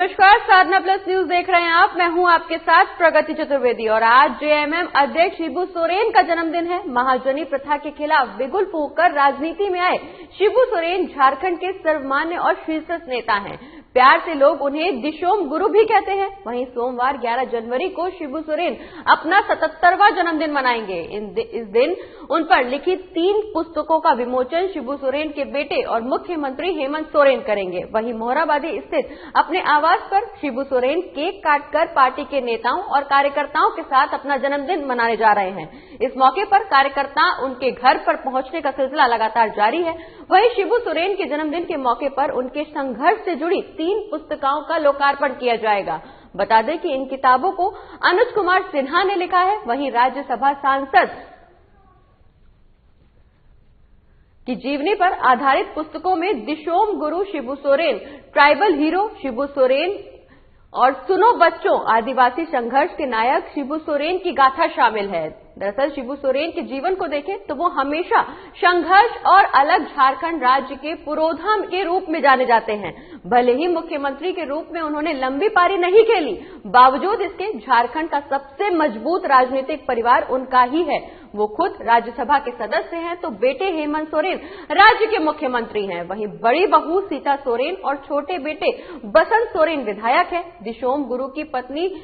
नमस्कार, साधना plus news देख रहे हैं आप। मैं हूं आपके साथ प्रगति चतुर्वेदी और आज जेएमएम अध्यक्ष शिबू सोरेन का जन्मदिन है। महाजनी प्रथा के खिलाफ बिगुल फूंककर राजनीति में आए शिबू सोरेन झारखंड के सर्वमान्य और शीर्षस्थ नेता हैं। प्यार से लोग उन्हें दिशोम गुरु भी कहते हैं। वहीं सोमवार 11 जनवरी को शिबू सोरेन अपना 77वां जन्मदिन मनाएंगे। इस दिन उन पर लिखित 3 पुस्तकों का विमोचन शिबू सोरेन के बेटे और मुख्यमंत्री हेमंत सोरेन करेंगे। वहीं मोहराबादी स्थित अपने आवास पर शिबू सोरेन केक काटकर पार्टी के नेताओं और कार्यकर्ताओं के साथ अपना जन्मदिन मनाने जा रहे हैं। इस मौके पर कार्यकर्ता उनके घर पर पहुंचने का सिलसिला लगातार जारी है। वहीं शिबू सोरेन के जन्मदिन के मौके पर उनके संघर्ष से जुड़ी 3 पुस्तिकाओं का लोकार्पण किया जाएगा। बता दें कि इन किताबों को अनुज कुमार सिन्हा ने लिखा है। वहीं राज्यसभा सांसद की जीवनी पर आधारित पुस्तकों में दिशोम गुरु शिबू सोरेन, ट्राइबल हीरो शिबू सोरेन और सुनो बच्चों आदिवासी संघर्ष के नायक शिबू सोरेन की गाथा शामिल है। दरअसल शिबू सोरेन के जीवन को देखें तो वो हमेशा संघर्ष और अलग झारखंड राज्य के पुरोधा के रूप में जाने जाते हैं। भले ही मुख्यमंत्री के रूप में उन्होंने लंबी पारी नहीं खेली, बावजूद इसके झारखंड का सबसे मजबूत राजनीतिक परिवार उनका ही है। वो खुद राज्यसभा के सदस्य हैं तो बेटे हेमंत सोरेन राज्य के मुख्यमंत्री हैं। वहीं बड़ी बहू सीता सोरेन और छोटे बेटे बसंत सोरेन विधायक हैं। दिशोम गुरु की पत्नी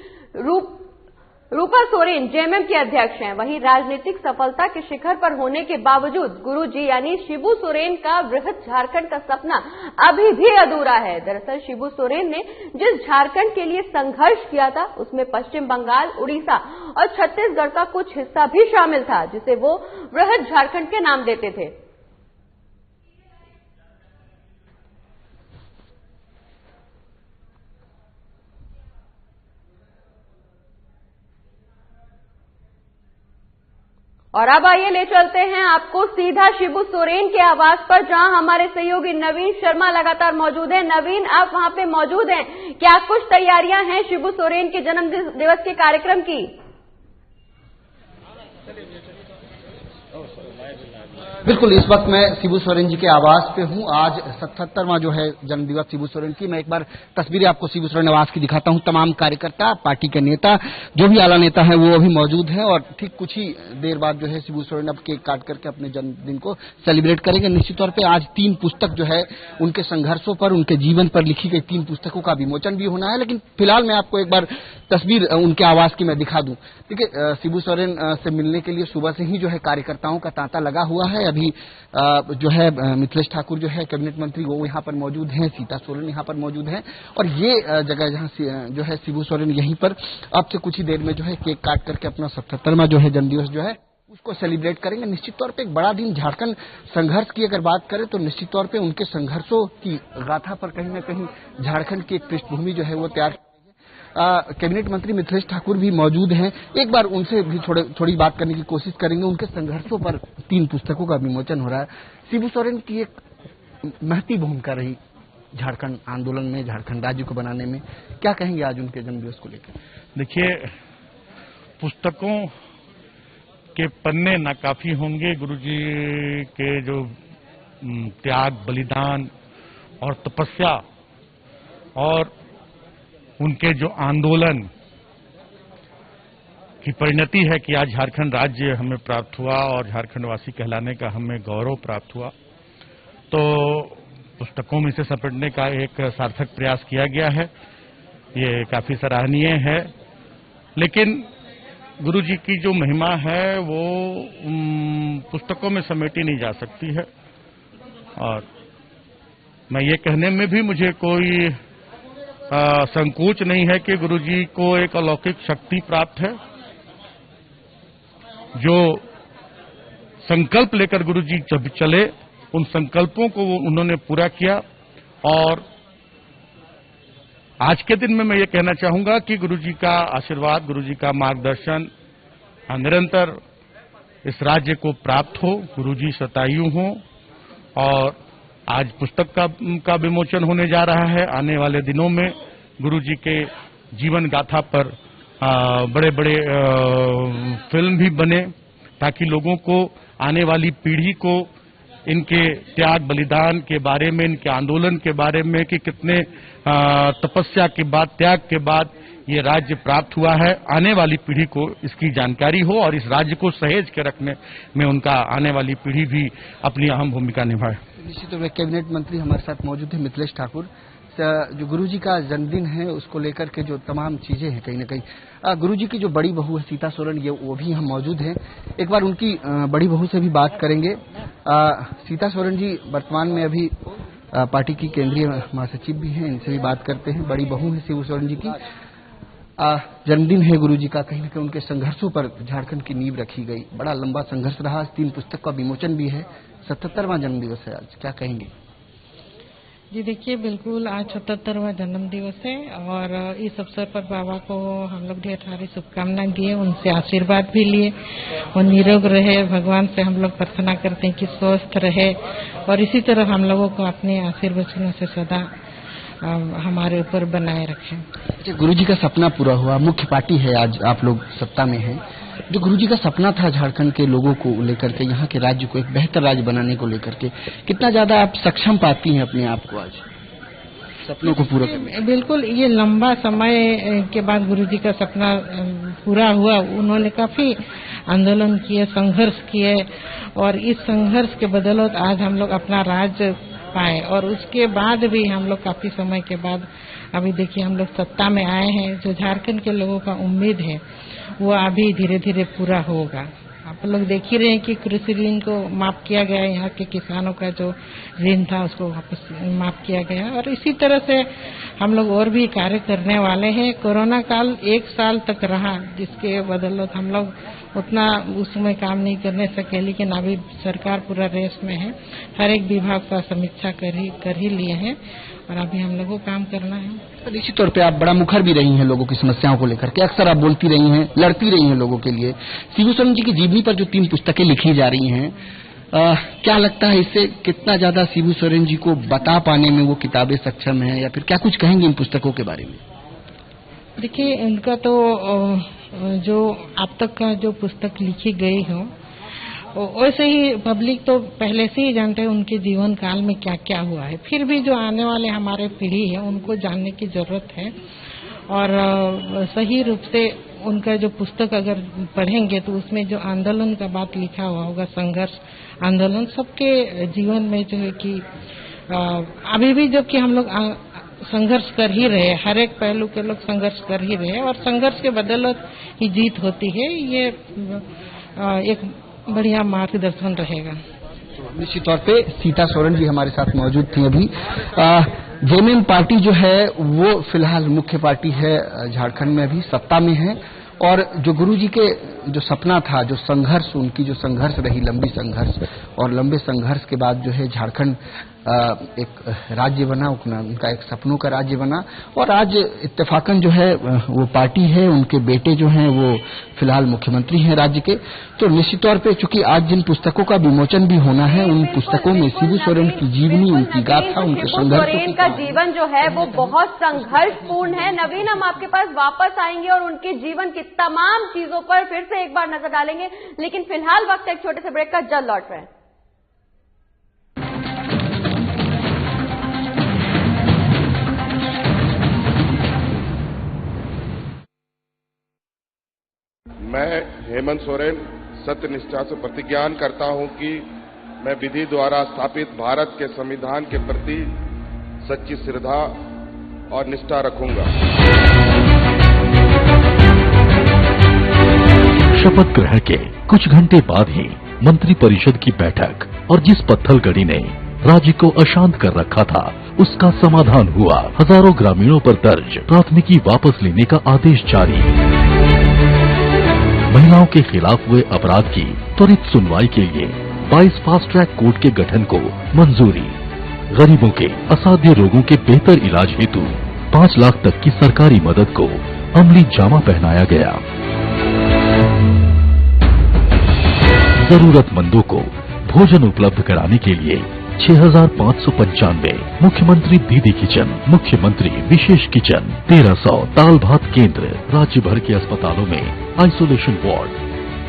रूपा सोरेन जेएमएम के अध्यक्ष हैं। वहीं राजनीतिक सफलता के शिखर पर होने के बावजूद गुरुजी यानी शिबू सोरेन का वृहद झारखंड का सपना अभी भी अधूरा है। दरअसल शिबू सोरेन ने जिस झारखंड के लिए संघर्ष किया था उसमें पश्चिम बंगाल, उड़ीसा और छत्तीसगढ़ का कुछ हिस्सा भी शामिल था, जिसे वो वृहद झारखंड के नाम देते थे। और अब आइए ले चलते हैं आपको सीधा शिबू सोरेन के आवास पर, जहां हमारे सहयोगी नवीन शर्मा लगातार मौजूद हैं। नवीन, आप वहां पे मौजूद हैं, क्या कुछ तैयारियां हैं शिबू सोरेन के जन्म दिवस के कार्यक्रम की? बिल्कुल, इस वक्त मैं शिबू सोरेन जी के आवास पे हूं। आज 77वां जो है जन्मदिवस शिबू सोरेन की। मैं एक बार तस्वीरें आपको शिबू सोरेन आवास की दिखाता हूं। तमाम कार्यकर्ता, पार्टी के नेता, जो भी आला नेता है वो अभी मौजूद हैं और ठीक कुछ ही देर बाद जो है शिबू सोरेन अब केक काट करके अपने जन्मदिन को सेलिब्रेट करेंगे। निश्चित तौर पर आज 3 पुस्तक जो है उनके संघर्षों पर, उनके जीवन पर लिखी गई 3 पुस्तकों का विमोचन भी होना है। लेकिन फिलहाल मैं आपको एक बार तस्वीर उनके आवास की मैं दिखा दूं। देखिए, शिबू सोरेन से मिलने के लिए सुबह से ही जो है कार्यकर्ताओं का तांता लगा हुआ है। अभी जो है मिथिलेश ठाकुर जो है कैबिनेट मंत्री, वो यहाँ पर मौजूद हैं, सीता सोरेन यहाँ पर मौजूद हैं और ये जगह जहाँ जो है शिबू सोरेन यहीं पर अब से कुछ ही देर में जो है केक काट करके अपना 77वां जो है जन्मदिवस जो है उसको सेलिब्रेट करेंगे। निश्चित तौर पे एक बड़ा दिन झारखंड संघर्ष की अगर बात करें तो निश्चित तौर पे उनके संघर्षों की गाथा पर कहीं न कहीं झारखंड की एक पृष्ठभूमि जो है वो तैयार। कैबिनेट मंत्री मिथिलेश ठाकुर भी मौजूद हैं। एक बार उनसे भी थोड़ी बात करने की कोशिश करेंगे। उनके संघर्षों पर 3 पुस्तकों का विमोचन हो रहा है। शिबू सोरेन की एक महती भूमिका रही झारखंड आंदोलन में, झारखंड राज्य को बनाने में। क्या कहेंगे आज उनके जन्मदिवस को लेकर? देखिए, पुस्तकों के पन्ने नाकाफी होंगे। गुरुजी के जो त्याग, बलिदान और तपस्या और उनके जो आंदोलन की परिणति है कि आज झारखंड राज्य हमें प्राप्त हुआ और झारखंडवासी कहलाने का हमें गौरव प्राप्त हुआ, तो पुस्तकों में से समेटने का एक सार्थक प्रयास किया गया है। ये काफी सराहनीय है। लेकिन गुरुजी की जो महिमा है वो पुस्तकों में समेटी नहीं जा सकती है। और मैं ये कहने में भी मुझे कोई संकोच नहीं है कि गुरुजी को एक अलौकिक शक्ति प्राप्त है। जो संकल्प लेकर गुरुजी जब चले, उन संकल्पों को उन्होंने पूरा किया। और आज के दिन में मैं ये कहना चाहूंगा कि गुरुजी का आशीर्वाद, गुरुजी का मार्गदर्शन निरंतर इस राज्य को प्राप्त हो, गुरुजी शतायु हो। और आज पुस्तक का विमोचन होने जा रहा है। आने वाले दिनों में गुरुजी के जीवन गाथा पर बड़े बड़े फिल्म भी बने, ताकि लोगों को, आने वाली पीढ़ी को इनके त्याग बलिदान के बारे में, इनके आंदोलन के बारे में कि कितने तपस्या के बाद, त्याग के बाद ये राज्य प्राप्त हुआ है। आने वाली पीढ़ी को इसकी जानकारी हो और इस राज्य को सहेज के रखने में उनका आने वाली पीढ़ी भी अपनी अहम भूमिका निभाए। निश्चित रूप से कैबिनेट मंत्री हमारे साथ मौजूद है मिथिलेश ठाकुर। जो गुरुजी का जन्मदिन है उसको लेकर के जो तमाम चीजें हैं, कहीं ना कहीं गुरुजी की जो बड़ी बहू है सीता सोरेन, ये वो भी हम मौजूद हैं। एक बार उनकी बड़ी बहू से भी बात करेंगे। सीता सोरेन जी वर्तमान में अभी पार्टी की केंद्रीय महासचिव भी हैं, इनसे भी बात करते हैं। बड़ी बहू है शिबू सोरेन जी की, जन्मदिन है गुरुजी का। कहीं ना कहीं उनके संघर्षों पर झारखंड की नींव रखी गई। बड़ा लंबा संघर्ष रहा। 3 पुस्तक का विमोचन भी है। 77वां जन्म दिवस है आज, क्या कहेंगे? जी देखिए, बिल्कुल आज 77वां जन्म दिवस है और इस अवसर पर बाबा को हम लोग ढेर सारी शुभकामनाएं दिए, उनसे आशीर्वाद भी लिए। वो निरोग रहे, भगवान से हम लोग प्रार्थना करते हैं कि स्वस्थ रहे और इसी तरह हम लोगों को अपने आशीर्वचनों से सदा हमारे ऊपर बनाए रखें। अच्छा, गुरुजी का सपना पूरा हुआ। मुख्य पार्टी है, आज आप लोग सत्ता में हैं। जो गुरुजी का सपना था झारखंड के लोगों को लेकर के, यहाँ के राज्य को एक बेहतर राज्य बनाने को लेकर के, कितना ज्यादा आप सक्षम पाती हैं अपने आप को आज सपनों को पूरा करने? बिल्कुल, ये लंबा समय के बाद गुरुजी का सपना पूरा हुआ। उन्होंने काफी आंदोलन किए, संघर्ष किए और इस संघर्ष के बदौलत आज हम लोग अपना राज्य पाए और उसके बाद भी हम लोग काफी समय के बाद अभी देखिए हम लोग सत्ता में आए हैं। जो झारखंड के लोगों का उम्मीद है वो अभी धीरे धीरे पूरा होगा। आप लोग देख ही रहे हैं कि कृषि ऋण को माफ किया गया, यहाँ के किसानों का जो ऋण था उसको वापस माफ किया गया और इसी तरह से हम लोग और भी कार्य करने वाले हैं। कोरोना काल 1 साल तक रहा, जिसके बदौलत हम लोग उतना उसमें काम नहीं करने सके, लेकिन अभी सरकार पूरा रेस में है। हर एक विभाग का समीक्षा कर ही लिए हैं और अभी हम लोगों को काम करना है। तो निश्चित तौर पे आप बड़ा मुखर भी रही हैं लोगों की समस्याओं को लेकर के। अक्सर आप बोलती रही हैं, लड़ती रही हैं लोगों के लिए। शिबू सोरेन जी की जीवनी पर जो 3 पुस्तकें लिखी जा रही हैं, क्या लगता है इससे कितना ज्यादा शिबू सोरेन जी को बता पाने में वो किताबें सक्षम है, या फिर क्या कुछ कहेंगे इन पुस्तकों के बारे में? देखिए, इनका तो जो अब तक का जो पुस्तक लिखी गई हो वैसे ही पब्लिक तो पहले से ही जानते हैं उनके जीवन काल में क्या क्या हुआ है। फिर भी जो आने वाले हमारे पीढ़ी है उनको जानने की जरूरत है और सही रूप से उनका जो पुस्तक अगर पढ़ेंगे तो उसमें जो आंदोलन का बात लिखा हुआ होगा, संघर्ष आंदोलन सबके जीवन में जो है कि अभी भी जबकि हम लोग संघर्ष कर ही रहे, हर एक पहलू के लोग संघर्ष कर ही रहे और संघर्ष के बदौलत ही जीत होती है। ये एक बढ़िया मार्गदर्शन रहेगा। निश्चित तौर पे सीता सोरेन जी हमारे साथ मौजूद थी अभी। जेएमएम पार्टी जो है वो फिलहाल मुख्य पार्टी है झारखंड में, अभी सत्ता में है और जो गुरुजी के जो सपना था, जो संघर्ष, उनकी जो संघर्ष रही, लंबी संघर्ष और लंबे संघर्ष के बाद जो है झारखंड एक राज्य बना, उनका एक सपनों का राज्य बना और आज इत्तेफाकन जो है वो पार्टी है, उनके बेटे जो हैं वो फिलहाल मुख्यमंत्री हैं राज्य के। तो निश्चित तौर पे चूंकि आज जिन पुस्तकों का विमोचन भी होना है, उन पुस्तकों में शिबू सोरेन की जीवनी, उनकी गाथा, उनके संघर्ष, सोरेन का जीवन जो है वो बहुत संघर्षपूर्ण है। नवीन, हम आपके पास वापस आएंगे और उनके जीवन की तमाम चीजों पर फिर से एक बार नजर डालेंगे, लेकिन फिलहाल वक्त एक छोटे से ब्रेक का, जल्द लौट रहे हैं। मैं हेमंत सोरेन सत्यनिष्ठा से प्रतिज्ञान करता हूं कि मैं विधि द्वारा स्थापित भारत के संविधान के प्रति सच्ची श्रद्धा और निष्ठा रखूंगा। शपथ ग्रहण के कुछ घंटे बाद ही मंत्रिपरिषद की बैठक और जिस पत्थलगड़ी ने राज्य को अशांत कर रखा था उसका समाधान हुआ। हजारों ग्रामीणों पर दर्ज प्राथमिकी वापस लेने का आदेश जारी। महिलाओं के खिलाफ हुए अपराध की त्वरित सुनवाई के लिए 22 फास्ट ट्रैक कोर्ट के गठन को मंजूरी। गरीबों के असाध्य रोगों के बेहतर इलाज हेतु 5 लाख तक की सरकारी मदद को अमली जामा पहनाया गया। जरूरतमंदों को भोजन उपलब्ध कराने के लिए 6595 मुख्यमंत्री दीदी किचन, मुख्यमंत्री विशेष किचन, 1300 दाल भात केंद्र, राज्य भर के अस्पतालों में isolation ward,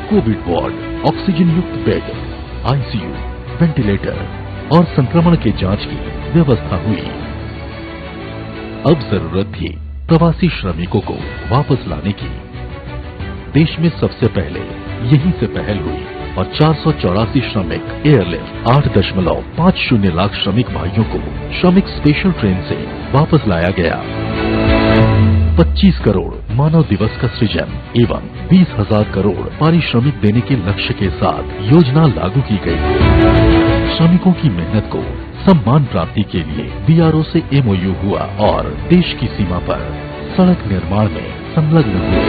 Covid ward, oxygen युक्त बेड, आईसीयू, वेंटिलेटर और संक्रमण के जांच की व्यवस्था हुई। अब जरूरत थी प्रवासी श्रमिकों को वापस लाने की। देश में सबसे पहले यहीं से पहल हुई और 484 श्रमिक एयरलिफ्ट 8.50 लाख श्रमिक भाइयों को श्रमिक स्पेशल ट्रेन से वापस लाया गया। 25 करोड़ मानव दिवस का सृजन एवं 20,000 करोड़ पारिश्रमिक देने के लक्ष्य के साथ योजना लागू की गई। श्रमिकों की मेहनत को सम्मान प्राप्ति के लिए बीआरओ से एमओयू हुआ और देश की सीमा पर सड़क निर्माण में संलग्न हुए।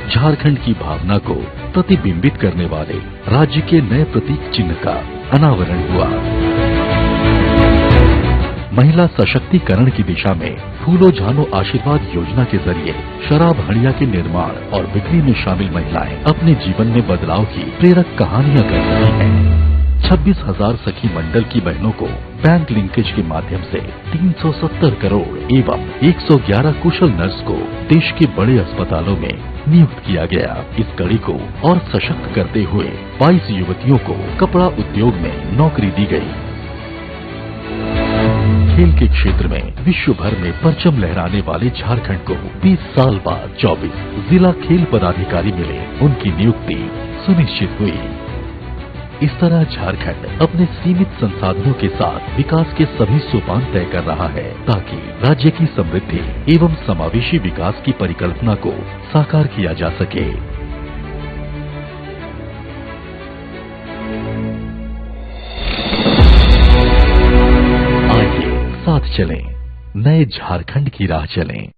झारखंड की भावना को प्रतिबिंबित करने वाले राज्य के नए प्रतीक चिन्ह का अनावरण हुआ। महिला सशक्तिकरण की दिशा में फूलो झानो आशीर्वाद योजना के जरिए शराब हड़िया के निर्माण और बिक्री में शामिल महिलाएं अपने जीवन में बदलाव की प्रेरक कहानियां कर रही हैं। 26,000 सखी मंडल की बहनों को बैंक लिंकेज के माध्यम से 370 करोड़ एवं 111 कुशल नर्स को देश के बड़े अस्पतालों में नियुक्त किया गया। इस कड़ी को और सशक्त करते हुए 22 युवतियों को कपड़ा उद्योग में नौकरी दी गई। खेल के क्षेत्र में विश्व भर में परचम लहराने वाले झारखंड को 20 साल बाद 24 जिला खेल पदाधिकारी मिले, उनकी नियुक्ति सुनिश्चित हुई। इस तरह झारखंड अपने सीमित संसाधनों के साथ विकास के सभी सोपान तय कर रहा है ताकि राज्य की समृद्धि एवं समावेशी विकास की परिकल्पना को साकार किया जा सके। आइए साथ चलें, नए झारखंड की राह चलें।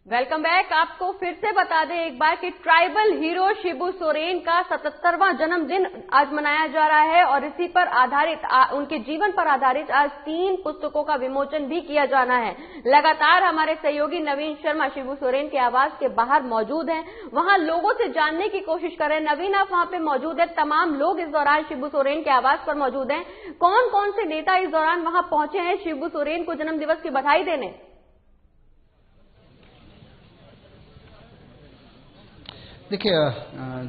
Welcome back. आपको फिर से बता दें एक बार कि ट्राइबल हीरो शिबू सोरेन का 77वां जन्मदिन आज मनाया जा रहा है और इसी पर आधारित उनके जीवन पर आधारित आज 3 पुस्तकों का विमोचन भी किया जाना है। लगातार हमारे सहयोगी नवीन शर्मा शिबू सोरेन के आवास के बाहर मौजूद हैं, वहां लोगों से जानने की कोशिश कर रहे हैं। नवीन, आप वहां पे मौजूद है, तमाम लोग इस दौरान शिबू सोरेन के आवास पर मौजूद हैं। कौन कौन से नेता इस दौरान वहां पहुंचे हैं शिबू सोरेन को जन्मदिवस की बधाई देने? देखिए,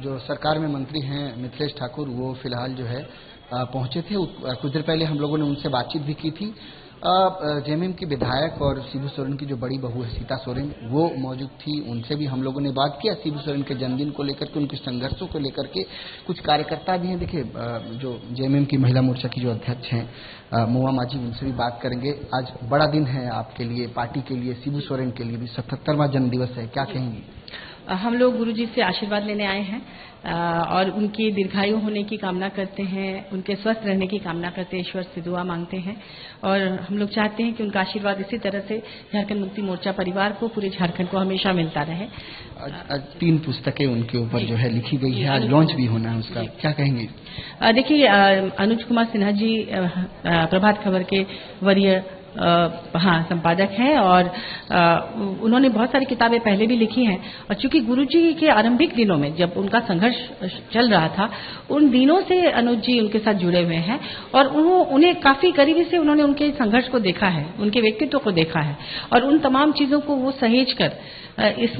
जो सरकार में मंत्री हैं मिथिलेश ठाकुर, वो फिलहाल जो है पहुंचे थे। कुछ देर पहले हम लोगों ने उनसे बातचीत भी की थी। जेएमएम की विधायक और शिबू सोरेन की जो बड़ी बहू है सीता सोरेन, वो मौजूद थी। उनसे भी हम लोगों ने बात किया शिबू सोरेन के जन्मदिन को लेकर के, उनके संघर्षों को लेकर के। कुछ कार्यकर्ता भी हैं। देखिए, जो जेएमएम की महिला मोर्चा की जो अध्यक्ष हैं मुआ माजी, उनसे भी बात करेंगे। आज बड़ा दिन है आपके लिए, पार्टी के लिए, शिबू सोरेन के लिए भी 77वां जन्मदिवस है, क्या कहेंगी? हम लोग गुरुजी से आशीर्वाद लेने आए हैं और उनकी दीर्घायु होने की कामना करते हैं, उनके स्वस्थ रहने की कामना करते हैं, ईश्वर से दुआ मांगते हैं और हम लोग चाहते हैं कि उनका आशीर्वाद इसी तरह से झारखंड मुक्ति मोर्चा परिवार को, पूरे झारखंड को हमेशा मिलता रहे। आज 3 पुस्तकें उनके ऊपर जो है लिखी गई है, आज लॉन्च भी होना है उसका, क्या कहेंगे? देखिए, अनुज कुमार सिन्हा जी प्रभात खबर के वरीय संपादक हैं और उन्होंने बहुत सारी किताबें पहले भी लिखी हैं और चूंकि गुरुजी के आरंभिक दिनों में जब उनका संघर्ष चल रहा था, उन दिनों से अनुज जी उनके साथ जुड़े हुए हैं और उन्हें काफी करीबी से उन्होंने उनके संघर्ष को देखा है, उनके व्यक्तित्व को देखा है और उन तमाम चीजों को वो सहेज कर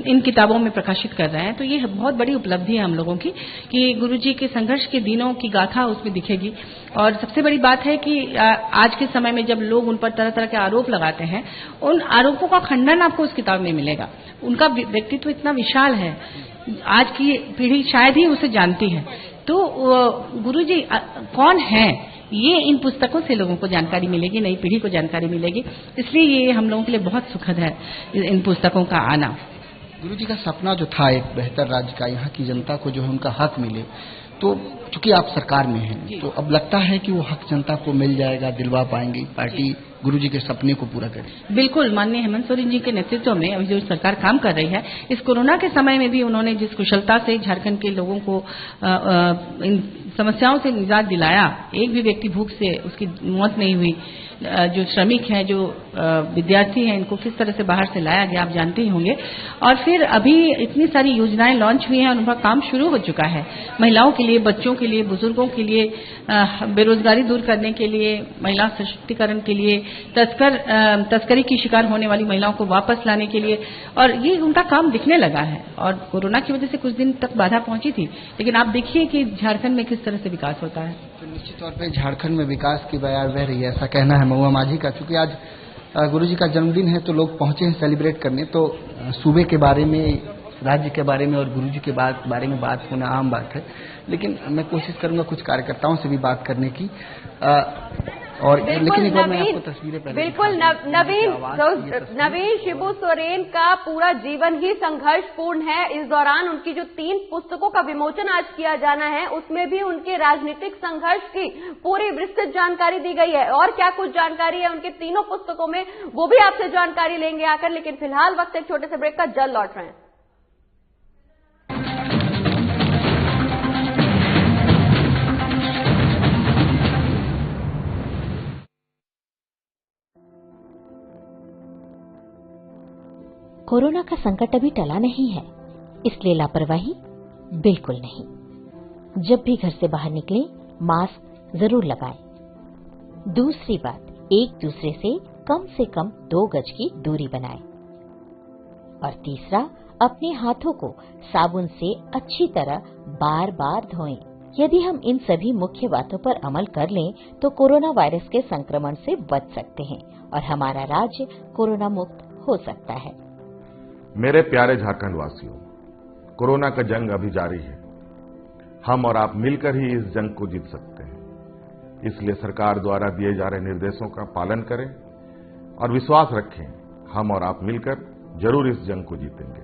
इन किताबों में प्रकाशित कर रहे हैं। तो ये बहुत बड़ी उपलब्धि है हम लोगों की कि गुरुजी के संघर्ष के दिनों की गाथा उसमें दिखेगी। और सबसे बड़ी बात है कि आज के समय में जब लोग उन पर तरह तरह के आरोप लगाते हैं, उन आरोपों का खंडन आपको उस किताब में मिलेगा। उनका व्यक्तित्व इतना विशाल है, आज की पीढ़ी शायद ही उसे जानती है। तो गुरुजी कौन है, ये इन पुस्तकों से लोगों को जानकारी मिलेगी, नई पीढ़ी को जानकारी मिलेगी। इसलिए ये हम लोगों के लिए बहुत सुखद है इन पुस्तकों का आना। गुरुजी का सपना जो था एक बेहतर राज्य का, यहाँ की जनता को जो है उनका हक मिले, तो चूंकि आप सरकार में हैं तो अब लगता है कि वो हक जनता को मिल जाएगा, दिलवा पाएंगे, पार्टी गुरुजी के सपने को पूरा करे। बिल्कुल, माननीय हेमंत सोरेन जी के नेतृत्व में अभी जो सरकार काम कर रही है, इस कोरोना के समय में भी उन्होंने जिस कुशलता से झारखंड के लोगों को इन समस्याओं से निजात दिलाया, एक भी व्यक्ति भूख से उसकी मौत नहीं हुई, जो श्रमिक हैं, जो विद्यार्थी हैं, इनको किस तरह से बाहर से लाया गया आप जानते ही होंगे। और फिर अभी इतनी सारी योजनाएं लॉन्च हुई हैं और उनका काम शुरू हो चुका है, महिलाओं के लिए, बच्चों के लिए, बुजुर्गों के लिए, बेरोजगारी दूर करने के लिए, महिला सशक्तिकरण के लिए, तस्करी की शिकार होने वाली महिलाओं को वापस लाने के लिए, और ये उनका काम दिखने लगा है। और कोरोना की वजह से कुछ दिन तक बाधा पहुंची थी, लेकिन आप देखिए कि झारखंड में किस तरह से विकास होता है। तो निश्चित तौर पर झारखंड में विकास की बयार बह रही है, ऐसा कहना है महुआ माझी का। चूंकि आज गुरुजी का जन्मदिन है तो लोग पहुंचे हैं सेलिब्रेट करने, तो सूबे के बारे में, राज्य के बारे में और गुरुजी के बारे में बात होना आम बात है, लेकिन मैं कोशिश करूंगा कुछ कार्यकर्ताओं से भी बात करने की। और लेकिन एक बार मैं आपको तस्वीरें बिल्कुल नवीन, शिबू सोरेन का पूरा जीवन ही संघर्षपूर्ण है। इस दौरान उनकी जो 3 पुस्तकों का विमोचन आज किया जाना है, उसमें भी उनके राजनीतिक संघर्ष की पूरी विस्तृत जानकारी दी गई है। और क्या कुछ जानकारी है उनके तीनों पुस्तकों में, वो भी आपसे जानकारी लेंगे आकर। लेकिन फिलहाल वक्त एक छोटे से ब्रेक का, जल्द लौट रहे हैं। कोरोना का संकट अभी टला नहीं है, इसलिए लापरवाही बिल्कुल नहीं। जब भी घर से बाहर निकले मास्क जरूर लगाएं। दूसरी बात, एक दूसरे से कम 2 गज की दूरी बनाएं। और तीसरा, अपने हाथों को साबुन से अच्छी तरह बार बार धोएं। यदि हम इन सभी मुख्य बातों पर अमल कर लें तो कोरोना वायरस के संक्रमण से बच सकते हैं और हमारा राज्य कोरोना मुक्त हो सकता है। मेरे प्यारे झारखंड वासियों, कोरोना का जंग अभी जारी है। हम और आप मिलकर ही इस जंग को जीत सकते हैं। इसलिए सरकार द्वारा दिए जा रहे निर्देशों का पालन करें और विश्वास रखें, हम और आप मिलकर जरूर इस जंग को जीतेंगे।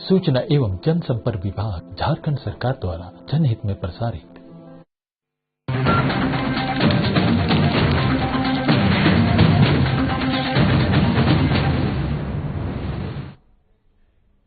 सूचना एवं जनसंपर्क विभाग, झारखंड सरकार द्वारा जनहित में प्रसारित।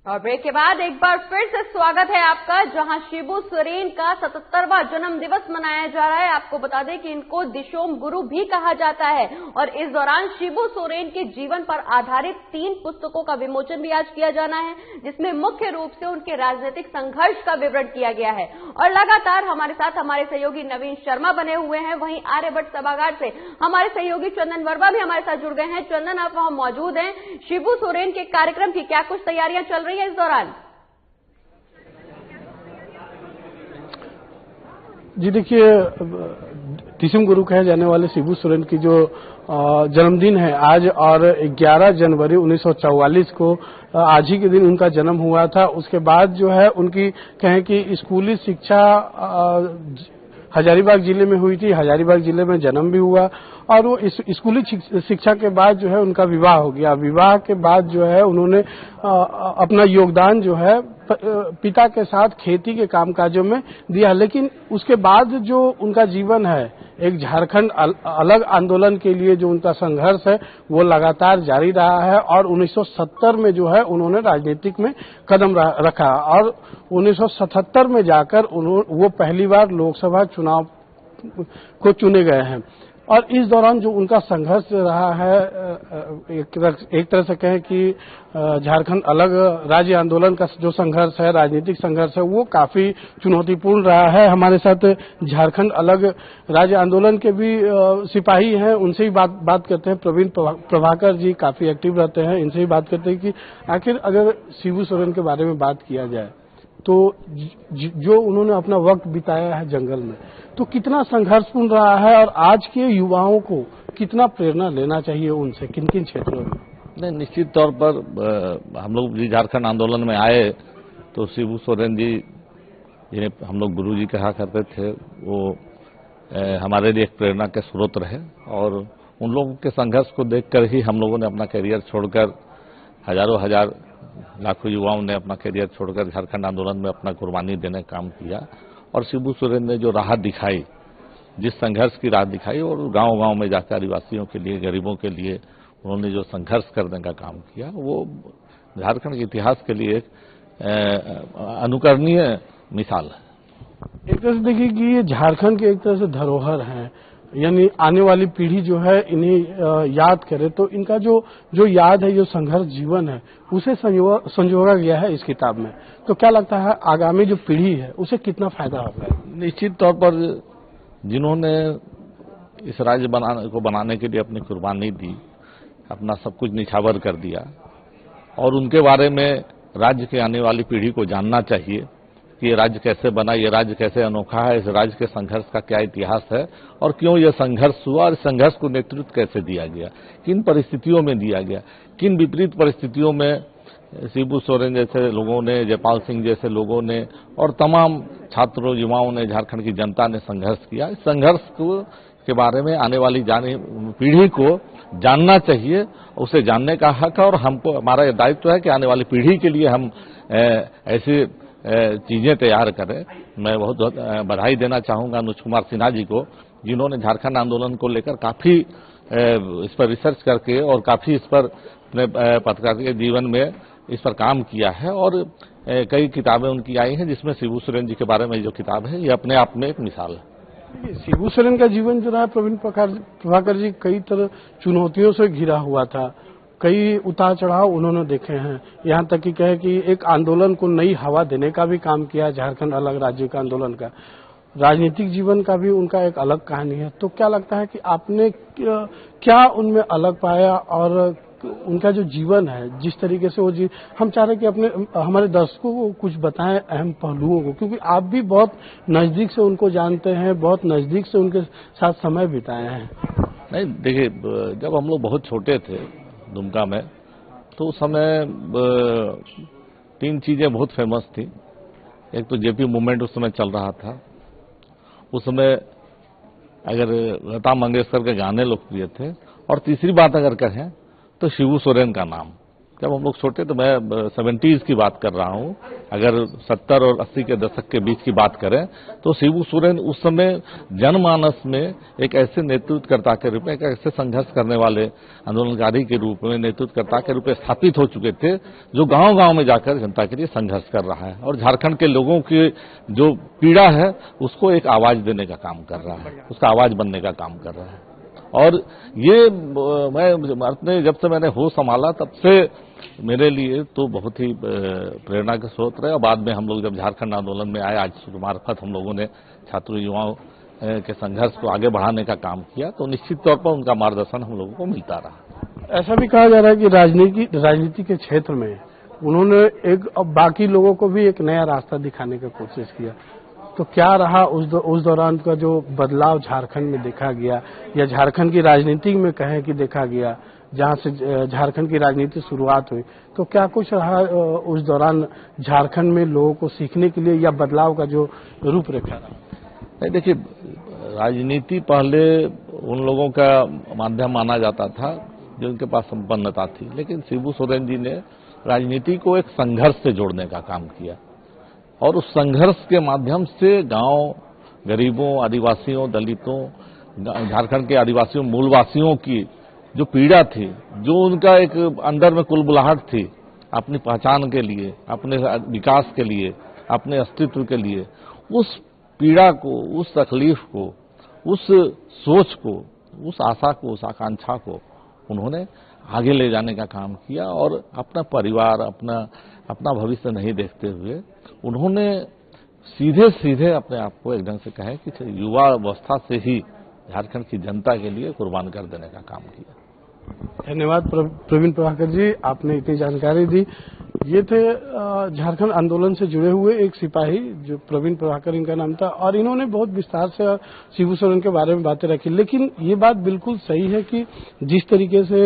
और ब्रेक के बाद एक बार फिर से स्वागत है आपका, जहां शिबू सोरेन का 77वां जन्म दिवस मनाया जा रहा है। आपको बता दें कि इनको दिशोम गुरु भी कहा जाता है। और इस दौरान शिबू सोरेन के जीवन पर आधारित 3 पुस्तकों का विमोचन भी आज किया जाना है, जिसमें मुख्य रूप से उनके राजनीतिक संघर्ष का विवरण किया गया है। और लगातार हमारे साथ हमारे सहयोगी नवीन शर्मा बने हुए हैं। वहीं आर्यभट्ट सभागार से हमारे सहयोगी चंदन वर्मा भी हमारे साथ जुड़ गए हैं। चंदन, आप वहां मौजूद हैं। शिबू सोरेन के कार्यक्रम की क्या कुछ तैयारियां चल रही है इस दौरान? जी देखिए, दिशोम गुरु कहे जाने वाले शिबू सोरेन की जो जन्मदिन है आज, और 11 जनवरी 1944 को आज ही के दिन उनका जन्म हुआ था। उसके बाद जो है उनकी कहें कि स्कूली शिक्षा हजारीबाग जिले में हुई थी। हजारीबाग जिले में जन्म भी हुआ और वो स्कूली शिक्षा के बाद जो है उनका विवाह हो गया। विवाह के बाद जो है उन्होंने अपना योगदान जो है पिता के साथ खेती के कामकाजों में दिया। लेकिन उसके बाद जो उनका जीवन है, एक झारखंड अलग आंदोलन के लिए जो उनका संघर्ष है वो लगातार जारी रहा है। और 1970 में जो है उन्होंने राजनीतिक में कदम रखा और 1977 में जाकर वो पहली बार लोकसभा चुनाव को चुने गए हैं। और इस दौरान जो उनका संघर्ष रहा है, एक तरह से कहें कि झारखंड अलग राज्य आंदोलन का जो संघर्ष है, राजनीतिक संघर्ष है, वो काफी चुनौतीपूर्ण रहा है। हमारे साथ झारखंड अलग राज्य आंदोलन के भी सिपाही हैं, उनसे ही बात करते हैं। प्रवीण प्रभाकर जी काफी एक्टिव रहते हैं, इनसे ही बात करते हैं कि आखिर अगर शिबू सोरेन के बारे में बात किया जाए तो जो उन्होंने अपना वक्त बिताया है जंगल में, तो कितना संघर्षपूर्ण रहा है और आज के युवाओं को कितना प्रेरणा लेना चाहिए उनसे, किन किन क्षेत्रों में? नहीं, निश्चित तौर पर हम लोग जी झारखंड आंदोलन में आए तो शिबू सोरेन जी, जिन्हें हम लोग गुरु जी कहा करते थे, वो हमारे लिए एक प्रेरणा के स्रोत रहे। और उन लोगों के संघर्ष को देखकर ही हम लोगों ने अपना करियर छोड़कर, हजारों लाखों युवाओं ने अपना करियर छोड़कर झारखंड आंदोलन में अपना कुर्बानी देने का काम किया। और शिबू सोरेन ने जो राह दिखाई, जिस संघर्ष की राह दिखाई, और गांव-गांव में जाकर आदिवासियों के लिए, गरीबों के लिए उन्होंने जो संघर्ष करने का काम किया, वो झारखंड के इतिहास के लिए एक अनुकरणीय मिसाल है। एक तरह से देखिए कि ये झारखंड के एक तरह से धरोहर हैं, यानी आने वाली पीढ़ी जो है इन्हें याद करे तो इनका जो याद है, जो संघर्ष जीवन है, उसे संजोगा गया है इस किताब में। तो क्या लगता है आगामी जो पीढ़ी है उसे कितना फायदा होगा? निश्चित तौर पर जिन्होंने इस राज्य बनाने के लिए अपनी कुर्बानी दी, अपना सब कुछ निछावर कर दिया और उनके बारे में राज्य के आने वाली पीढ़ी को जानना चाहिए कि ये राज्य कैसे बना, ये राज्य कैसे अनोखा है, इस राज्य के संघर्ष का क्या इतिहास है और क्यों ये संघर्ष हुआ और संघर्ष को नेतृत्व कैसे दिया गया, किन परिस्थितियों में दिया गया, किन विपरीत परिस्थितियों में शिबू सोरेन जैसे लोगों ने, जयपाल सिंह जैसे लोगों ने और तमाम छात्रों युवाओं ने, झारखंड की जनता ने संघर्ष किया। इस संघर्ष के बारे में आने वाली पीढ़ी को जानना चाहिए, उसे जानने का हक है और हमको, हमारा दायित्व है कि आने वाली पीढ़ी के लिए हम ऐसी चीजें तैयार करें। मैं बहुत बहुत बधाई देना चाहूंगा अनुज कुमार सिन्हा जी को, जिन्होंने झारखंड आंदोलन को लेकर काफी इस पर रिसर्च करके और काफी इस पर अपने पत्रकारिता जीवन में इस पर काम किया है और कई किताबें उनकी आई हैं, जिसमें शिबू सोरेन जी के बारे में जो किताब है ये अपने आप में एक मिसाल है। शिबू सोरेन का जीवन जो रहा प्रवीण प्रभाकर जी कई तरह चुनौतियों से घिरा हुआ था, कई उतार चढ़ाव उन्होंने देखे हैं, यहाँ तक कि कहे कि एक आंदोलन को नई हवा देने का भी काम किया, झारखंड अलग राज्य का आंदोलन का। राजनीतिक जीवन का भी उनका एक अलग कहानी है। तो क्या लगता है कि आपने क्या उनमें अलग पाया और उनका जो जीवन है, जिस तरीके से वो हम चाह रहे हैं कि हमारे दर्शकों को कुछ बताएं अहम पहलुओं को, क्योंकि आप भी बहुत नजदीक से उनको जानते हैं, बहुत नजदीक से उनके साथ समय बिताए हैं। नहीं देखिए, जब हम लोग बहुत छोटे थे दुमका में, तो उस समय 3 चीजें बहुत फेमस थी। एक तो जेपी मूवमेंट उस समय चल रहा था, उस समय अगर लता मंगेशकर के गाने लोकप्रिय थे और तीसरी बात अगर कहें तो शिबू सोरेन का नाम। जब हम लोग छोटे, तो मैं 70s की बात कर रहा हूं, अगर 70 और 80 के दशक के बीच की बात करें तो शिबू सोरेन उस समय जनमानस में एक ऐसे नेतृत्वकर्ता के रूप में, एक ऐसे संघर्ष करने वाले आंदोलनकारी के रूप में, नेतृत्वकर्ता के रूप में स्थापित हो चुके थे, जो गांव गांव में जाकर जनता के लिए संघर्ष कर रहा है और झारखंड के लोगों की जो पीड़ा है उसको एक आवाज देने का काम कर रहा है, उसका आवाज बनने का काम कर रहा है। और ये मैं जब से मैंने होश संभाला तब से मेरे लिए तो बहुत ही प्रेरणा का स्रोत रहे। और बाद में हम लोग जब झारखंड आंदोलन में आए, आज मार्फत हम लोगों ने छात्र युवाओं के संघर्ष को आगे बढ़ाने का काम किया, तो निश्चित तौर पर उनका मार्गदर्शन हम लोगों को मिलता रहा। ऐसा भी कहा जा रहा है कि राजनीति के क्षेत्र में उन्होंने बाकी लोगों को भी एक नया रास्ता दिखाने की कोशिश किया। तो क्या रहा उस दौरान का जो बदलाव झारखंड में देखा गया, या झारखंड की राजनीति में कहें कि देखा गया, जहां से झारखंड की राजनीति शुरुआत हुई, तो क्या कुछ रहा उस दौरान झारखंड में लोगों को सीखने के लिए, या बदलाव का जो रूपरेखा रहा? देखिए, राजनीति पहले उन लोगों का माध्यम माना जाता था जिनके पास संपन्नता थी, लेकिन शिबू सोरेन जी ने राजनीति को एक संघर्ष से जोड़ने का काम किया और उस संघर्ष के माध्यम से गांव, गरीबों, आदिवासियों, दलितों, झारखंड के आदिवासियों, मूलवासियों की जो पीड़ा थी, जो उनका एक अंदर में कुलबुलाहट थी अपनी पहचान के लिए, अपने विकास के लिए, अपने अस्तित्व के लिए, उस पीड़ा को, उस तकलीफ को, उस सोच को, उस आशा को, उस आकांक्षा को उन्होंने आगे ले जाने का काम किया और अपना परिवार, अपना भविष्य नहीं देखते हुए उन्होंने सीधे सीधे अपने आप को एक ढंग से कहे कि युवा अवस्था से ही झारखंड की जनता के लिए कुर्बान कर देने का काम किया। धन्यवाद प्रवीण प्रभाकर जी, आपने इतनी जानकारी दी। ये थे झारखंड आंदोलन से जुड़े हुए एक सिपाही, जो प्रवीण प्रभाकर इनका नाम था, और इन्होंने बहुत विस्तार से शिबू सोरेन के बारे में बातें रखी। लेकिन ये बात बिल्कुल सही है कि जिस तरीके से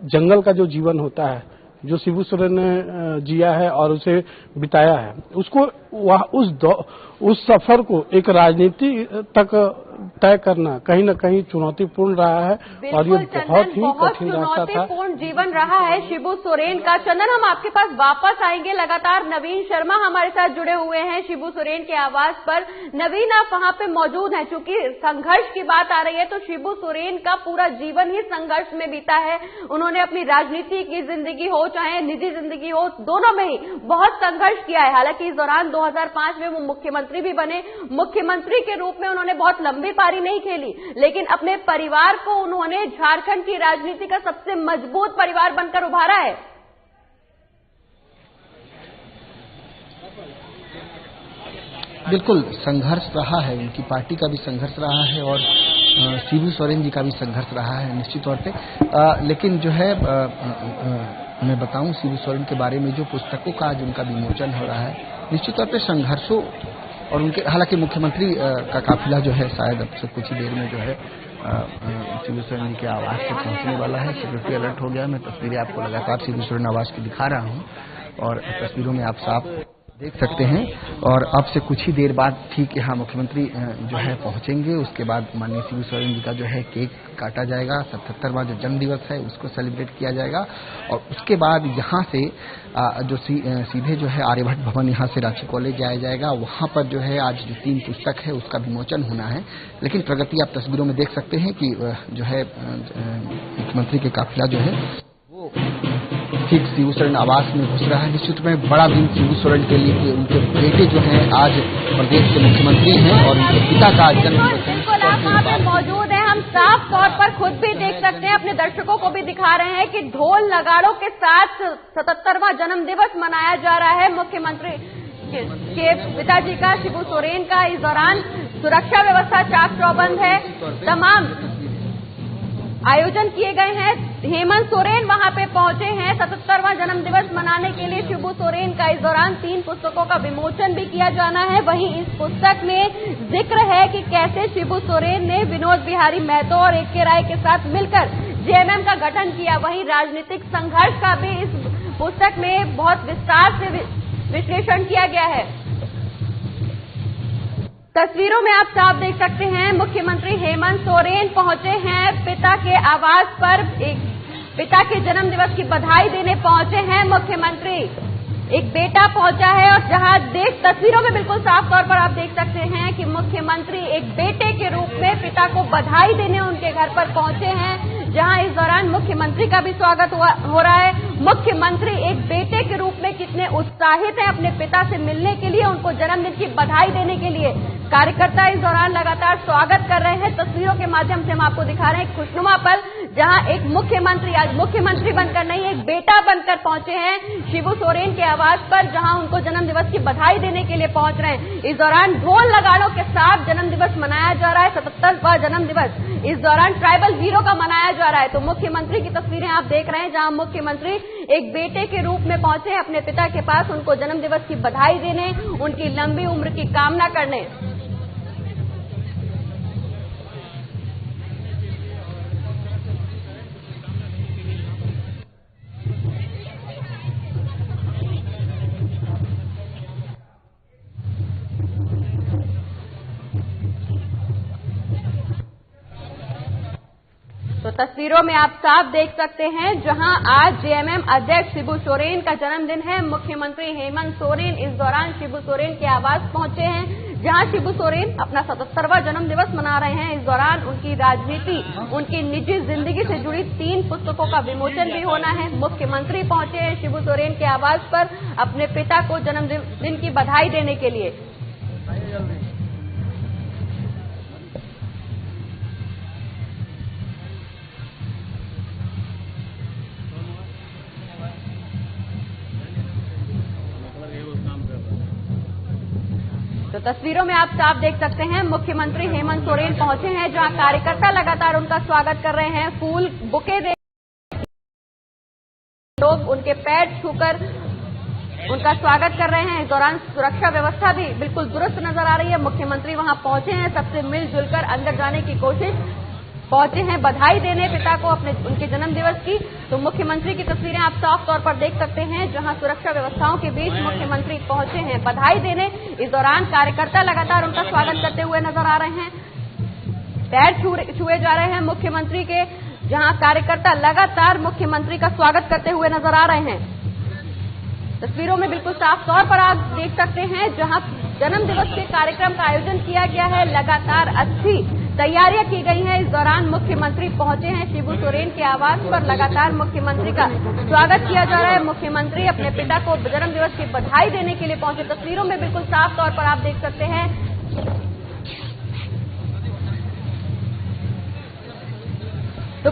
जंगल का जो जीवन होता है, जो शिबू सोरेन ने जिया है और उसे बिताया है, उसको उस सफर को एक राजनीति तक तय करना कहीं न कहीं चुनौतीपूर्ण रहा है और ये बहुत ही कठिन रास्ता था। चुनौतीपूर्ण जीवन रहा है शिबू सोरेन का। चंदन, हम आपके पास वापस आएंगे। लगातार नवीन शर्मा हमारे साथ जुड़े हुए हैं शिबू सोरेन के आवास पर। नवीन, आप वहां पे मौजूद हैं। चूंकि संघर्ष की बात आ रही है तो शिबू सोरेन का पूरा जीवन ही संघर्ष में बीता है। उन्होंने अपनी राजनीति की जिंदगी हो चाहे निजी जिंदगी हो, दोनों में ही बहुत संघर्ष किया है। हालांकि इस दौरान 2005 में वो मुख्यमंत्री भी बने। मुख्यमंत्री के रूप में उन्होंने बहुत लंबी पारी नहीं खेली, लेकिन अपने परिवार को उन्होंने झारखंड की राजनीति का सबसे मजबूत परिवार बनकर उभारा है। बिल्कुल संघर्ष रहा है, उनकी पार्टी का भी संघर्ष रहा है और शिबू सोरेन जी का भी संघर्ष रहा है निश्चित तौर पे, लेकिन जो है मैं बताऊं शिबू सोरेन के बारे में जो पुस्तकों का आज उनका विमोचन हो रहा है, निश्चित तौर पे संघर्षों और उनके, हालांकि मुख्यमंत्री का काफिला जो है शायद अब से कुछ ही देर में जो है शिबू सोरेन जी के आवास पे पहुंचने वाला है। सिक्योरिटी अलर्ट हो गया। मैं तस्वीरें आपको लगातार शिबू सोरेन आवास की दिखा रहा हूं और तस्वीरों में आप साफ देख सकते हैं। और अब से कुछ ही देर बाद ठीक यहाँ मुख्यमंत्री जो है पहुंचेंगे। उसके बाद माननीय शिबू सोरेन जी का जो है केक काटा जाएगा, 77वां जो जन्म दिवस है उसको सेलिब्रेट किया जाएगा। और उसके बाद यहाँ से जो सीधे जो है आर्यभट्ट भवन यहाँ से रांची कॉलेज जाया जाएगा। वहाँ पर जो है आज जो 3 पुस्तक है उसका विमोचन होना है। लेकिन प्रगति आप तस्वीरों में देख सकते हैं कि जो है मुख्यमंत्री के काफिला जो है वो ठीक शिबू सोरेन आवास में घुस रहा है। निश्चित में बड़ा दिन शिबू सोरेन के लिए कि उनके बेटे जो हैं आज प्रदेश के मुख्यमंत्री हैं और उनके पिता का जन्मदिवस है। बिल्कुल आप वहाँ पे मौजूद हैं। हम साफ तौर पर खुद भी देख सकते हैं, अपने दर्शकों को भी दिखा रहे हैं कि ढोल नगाड़ों के साथ 77वां जन्म दिवस मनाया जा रहा है मुख्यमंत्री के पिताजी का, शिबू सोरेन का। इस दौरान सुरक्षा व्यवस्था चाक चौबंद है, तमाम आयोजन किए गए हैं। हेमंत सोरेन वहां पे पहुंचे हैं 77वां जन्म दिवस मनाने के लिए शिबू सोरेन का। इस दौरान 3 पुस्तकों का विमोचन भी किया जाना है। वहीं इस पुस्तक में जिक्र है कि कैसे शिबू सोरेन ने विनोद बिहारी महतो और ए.के. राय के साथ मिलकर जेएमएम का गठन किया। वहीं राजनीतिक संघर्ष का भी इस पुस्तक में बहुत विस्तार से विश्लेषण किया गया है। तस्वीरों में आप साफ देख सकते हैं मुख्यमंत्री हेमंत सोरेन पहुंचे हैं पिता के आवास पर। पिता के जन्म दिवस की बधाई देने पहुंचे हैं मुख्यमंत्री। एक बेटा पहुंचा है और जहां तस्वीरों में बिल्कुल साफ तौर पर आप देख सकते हैं कि मुख्यमंत्री एक बेटे के रूप में पिता को बधाई देने उनके घर पर पहुंचे हैं, जहां इस दौरान मुख्यमंत्री का भी स्वागत हो रहा है। मुख्यमंत्री एक बेटे के रूप में कितने उत्साहित हैं अपने पिता से मिलने के लिए, उनको जन्मदिन की बधाई देने के लिए। कार्यकर्ता इस दौरान लगातार स्वागत कर रहे हैं। तस्वीरों के माध्यम से हम आपको दिखा रहे हैं खुशनुमा पल, जहां एक मुख्यमंत्री आज मुख्यमंत्री बनकर नहीं, एक बेटा बनकर पहुंचे हैं शिबू सोरेन के आवास पर, जहां उनको जन्म दिवस की बधाई देने के लिए पहुंच रहे हैं। इस दौरान ढोल नगाड़ों के साथ जन्म दिवस मनाया जा रहा है, 77वां जन्म दिवस इस दौरान ट्राइबल हीरो का मनाया जा रहा है। तो मुख्यमंत्री की तस्वीरें आप देख रहे हैं, जहां मुख्यमंत्री एक बेटे के रूप में पहुंचे हैं अपने पिता के पास, उनको जन्म दिवस की बधाई देने, उनकी लंबी उम्र की कामना करने। तो तस्वीरों में आप साफ देख सकते हैं, जहां आज जेएमएम अध्यक्ष शिबू सोरेन का जन्मदिन है। मुख्यमंत्री हेमंत सोरेन इस दौरान शिबू सोरेन के आवास पहुंचे हैं, जहां शिबू सोरेन अपना 77वां जन्म दिवस मना रहे हैं। इस दौरान उनकी राजनीति, उनकी निजी जिंदगी से जुड़ी 3 पुस्तकों का विमोचन भी होना है। मुख्यमंत्री पहुंचे हैं शिबू सोरेन के आवास पर अपने पिता को जन्मदिन की बधाई देने के लिए। तो तस्वीरों में आप साफ देख सकते हैं मुख्यमंत्री हेमंत सोरेन पहुंचे हैं, जहां कार्यकर्ता लगातार उनका स्वागत कर रहे हैं, फूल बुके दे, लोग उनके पैर छूकर उनका स्वागत कर रहे हैं। इस दौरान सुरक्षा व्यवस्था भी बिल्कुल दुरुस्त नजर आ रही है। मुख्यमंत्री वहां पहुंचे हैं, सबसे मिलजुल कर अंदर जाने की कोशिश, पहुंचे हैं बधाई देने पिता को उनके जन्म दिवस की। तो मुख्यमंत्री की तस्वीरें आप साफ तौर पर देख सकते हैं, जहां सुरक्षा व्यवस्थाओं के बीच मुख्यमंत्री पहुंचे हैं बधाई देने। इस दौरान कार्यकर्ता लगातार उनका स्वागत करते हुए नजर आ रहे हैं, पैर छुए जा रहे हैं मुख्यमंत्री के, जहां कार्यकर्ता लगातार मुख्यमंत्री का स्वागत करते हुए नजर आ रहे हैं। तस्वीरों में बिल्कुल साफ तौर पर आप देख सकते हैं, जहां जन्म दिवस के कार्यक्रम का आयोजन किया गया है, लगातार अच्छी तैयारियां की गई हैं। इस दौरान मुख्यमंत्री पहुंचे हैं शिबू सोरेन के आवास पर, लगातार मुख्यमंत्री का स्वागत किया जा रहा है। मुख्यमंत्री अपने पिता को जन्म दिवस की बधाई देने के लिए पहुंचे। तस्वीरों में बिल्कुल साफ तौर पर आप देख सकते हैं। तो